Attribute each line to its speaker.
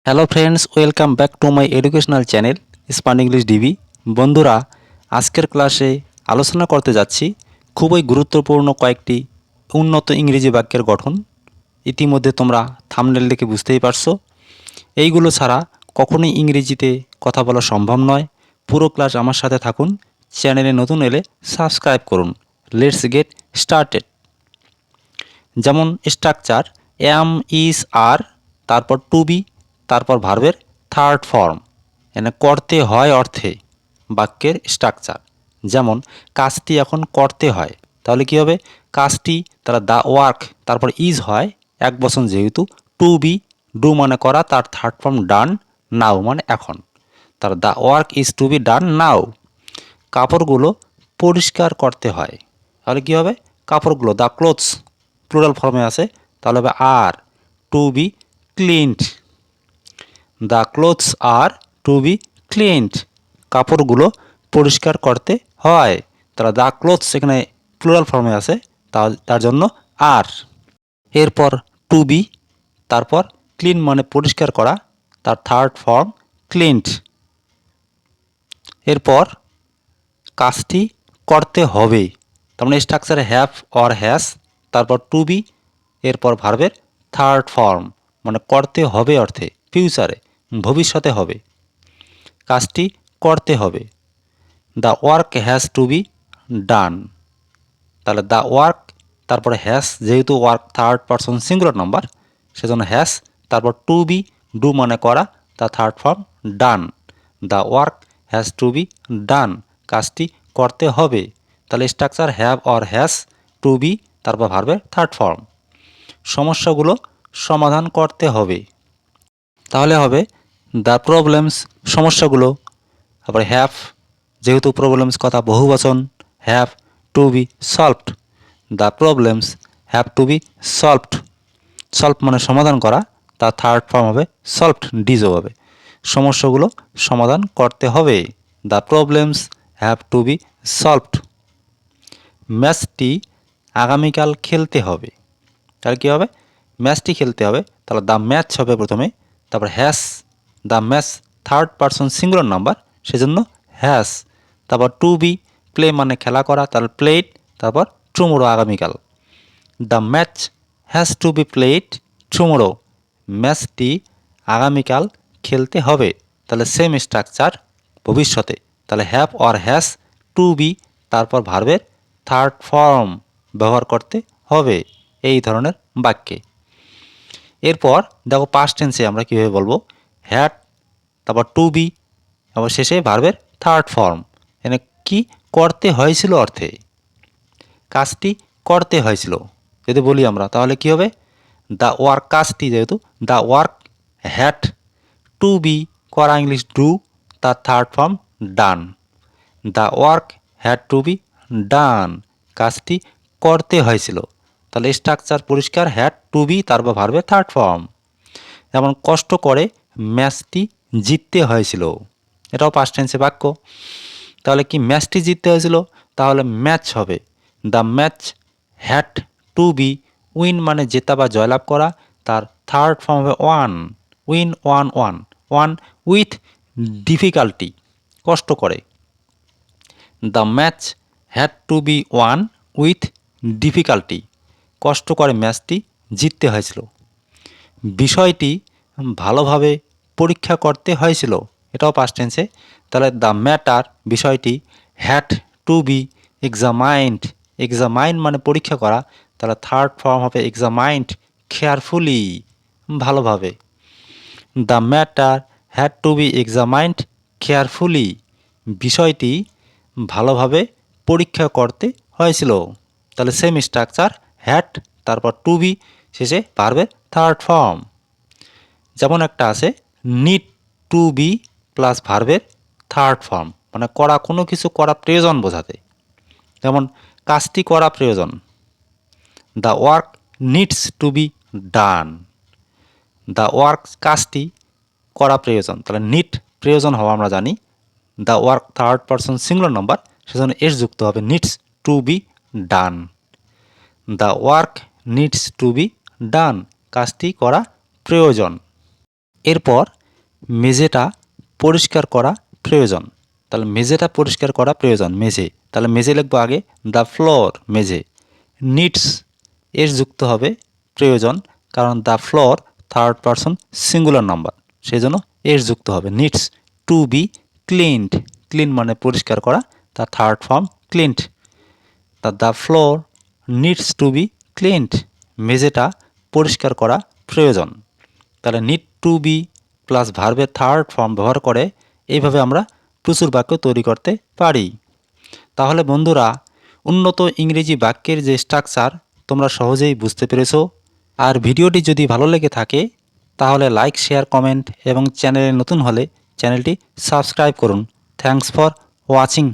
Speaker 1: Hello friends, welcome back to my educational channel span English DB. বন্ধুরা, আজকের ক্লাসে আলোচনা করতে যাচ্ছি খুবই গুরুত্বপূর্ণ কয়েকটি উন্নত ইংরেজি বাক্যের গঠন। ইতিমধ্যে তোমরা থাম্বনেল দেখে বুঝতেই পারছো। এইগুলো ছাড়া কখনোই ইংরেজিতে কথা বলা সম্ভব নয়। পুরো ক্লাস আমার সাথে থাকুন। চ্যানেলে নতুন এলে সাবস্ক্রাইব করুন। Let's get started. যেমন স্ট্রাকচার এম ইজ আর, তারপর টু বি, তারপর ভার্বের থার্ড ফর্ম, এনে করতে হয় অর্থে বাক্যের স্ট্রাকচার। যেমন কাজটি এখন করতে হয়, তাহলে কি হবে? কাজটি তারা দ্য ওয়ার্ক, তারপর ইজ হয় এক বচন, যেহেতু টু বি ডু মানে করা, তার থার্ড ফর্ম ডান, নাও মানে এখন, তার the work is to be done now. কাপড়গুলো পরিষ্কার করতে হয়, তাহলে কি হবে? কাপড়গুলো দ্য ক্লোথস প্লুরাল ফর্মে আছে, তাহলে হবে are to be cleaned. The clothes are to be cleaned, কাপড়গুলো পরিষ্কার করতে হয়, তাহলে দ্য ক্লোথস এখানে প্লুরাল ফর্মে আছে, তার জন্য আর। এরপর টু বি, তারপর ক্লিন মানে পরিষ্কার করা, তার থার্ড ফর্ম ক্লিনড। এরপর কাজটি করতে হবে, তার মানে স্ট্রাকচারে হ্যাভ অর হ্যাজ, তারপর টু বি, এরপর ভার্বের থার্ড ফর্ম, মানে করতে হবে অর্থে ফিউচারে, ভবিষ্যতে হবে। কাজটি করতে হবে, the work has to be done. তাহলে দ্য ওয়ার্ক, তারপরে হ্যাজ, যেহেতু work third person singular number, সেজন্য হ্যাজ, তারপর টু বি ডু মানে করা, তার third form done. The work has to be done, কাজটি করতে হবে। তাহলে structure have or has, to be, তারপর ভার্বের থার্ড ফর্ম। সমস্যাগুলো সমাধান করতে হবে, তাহলে হবে দ্য প্রবলেমস, সমস্যাগুলো, তারপরে হ্যাভ, যেহেতু প্রবলেমস কথা বহুবচন, have to be solved. The problems have to be solved, solve মানে সমাধান করা, তার থার্ড ফর্ম হবে সলভড, ডিজও হবে। সমস্যাগুলো সমাধান করতে হবে, the problems have to be solved. ম্যাচটি আগামীকাল খেলতে হবে, তাহলে কী হবে? ম্যাচটি খেলতে হবে, তাহলে দ্য ম্যাচ হবে প্রথমে, তারপর has, the match third person singular number, সেজন্য হ্যাজ, তারপর টু বি, প্লে মানে খেলা করা, তাহলে প্লেড, তারপর টুমোরো আগামীকাল। The match has to be played tomorrow, ম্যাচটি আগামীকাল খেলতে হবে, তাহলে সেম স্ট্রাকচার ভবিষ্যতে, তাহলে have or has to be, তারপর ভার্বের থার্ড ফর্ম ব্যবহার করতে হবে এই ধরনের বাক্যে। এরপর দেখো পাস্ট টেন্সে আমরা কীভাবে বলবো, হ্যাড, তারপর টু বি, তারপর শেষে ভার্বের থার্ড ফর্ম, এখানে কি করতে হয়েছিল অর্থে, কাজটি করতে হয়েছিল যদি বলি আমরা, তাহলে কি হবে? দ্য ওয়ার্ক, কাজটি যেহেতু the work had to be, করা ইংলিশ ডু, তার third form done. The work had to be done, কাজটি করতে হয়েছিল, তাহলে স্ট্রাকচার পরিষ্কার, হ্যাড টু বি, তারপর ভার্বের থার্ড ফর্ম। যেমন কষ্ট করে ম্যাচটি জিততে হয়েছিল, এটাও পাস্ট টেন্সে বাক্য, তাহলে কি ম্যাচটি জিততে হয়েছিল, তাহলে ম্যাচ হবে the match had to be win মানে জেতা বা জয়লাভ করা, তার থার্ড ফর্ম হবে won, win won won, won with difficulty, কষ্ট করে। The match had to be won with difficulty, কষ্ট করে ম্যাচটি জিততে হয়েছিল। বিষয়টি ভালোভাবে পরীক্ষা করতে হয়েছিল, এটাও পাস্ট টেন্সে, তাহলে দ্য ম্যাটার, বিষয়টি had to be examined, examine মানে পরীক্ষা করা, তাহলে থার্ড ফর্ম হবে এক্সামাইন্ড কেয়ারফুলি, ভালোভাবে। The matter had to be examined carefully, বিষয়টি ভালোভাবে পরীক্ষা করতে হয়েছিল, তাহলে সেম স্ট্রাকচার, হ্যাড, তারপর টু বি, শেষে ভার্বের থার্ড ফর্ম। যেমন একটা আছে নিড টু বি প্লাস ভার্বের থার্ড ফর্ম, মানে করা, কোনো কিছু করা প্রয়োজন বোঝাতে, যেমন কাজটি করা প্রয়োজন, the work needs to be done. The work, কাজটি করা প্রয়োজন, তাহলে নিড প্রয়োজন হওয়া আমরা জানি, the work third person singular number, সেজন্য এস যুক্ত হবে, needs to be done. The work needs to be done, কাজটি করা প্রয়োজন। এরপর মেঝেটা পরিষ্কার করা প্রয়োজন। তাহলে মেঝেটা পরিষ্কার করা প্রয়োজন, মেঝে। তাহলে মেঝে লিখবো আগে, দ্য ফ্লোর মেঝে। নিডস এর যুক্ত হবে প্রয়োজন, কারণ the floor third person singular number, সেই জন্য এর যুক্ত হবে। Needs to be cleaned, clean মানে পরিষ্কার করা, তার third form cleaned. The floor needs to be cleaned, মেঝেটা পরিষ্কার করা প্রয়োজন। তাহলে নিড টু বি প্লাস ভার্বের থার্ড ফর্ম ব্যবহার করে এইভাবে আমরা প্রচুর বাক্য তৈরি করতে পারি। তাহলে বন্ধুরা, উন্নত ইংরেজি বাক্যের যে স্ট্রাকচার তোমরা সহজেই বুঝতে পেরেছো। আর ভিডিওটি যদি ভালো লেগে থাকে তাহলে লাইক, শেয়ার, কমেন্ট এবং চ্যানেলে নতুন হলে চ্যানেলটি সাবস্ক্রাইব করুন। Thanks for watching.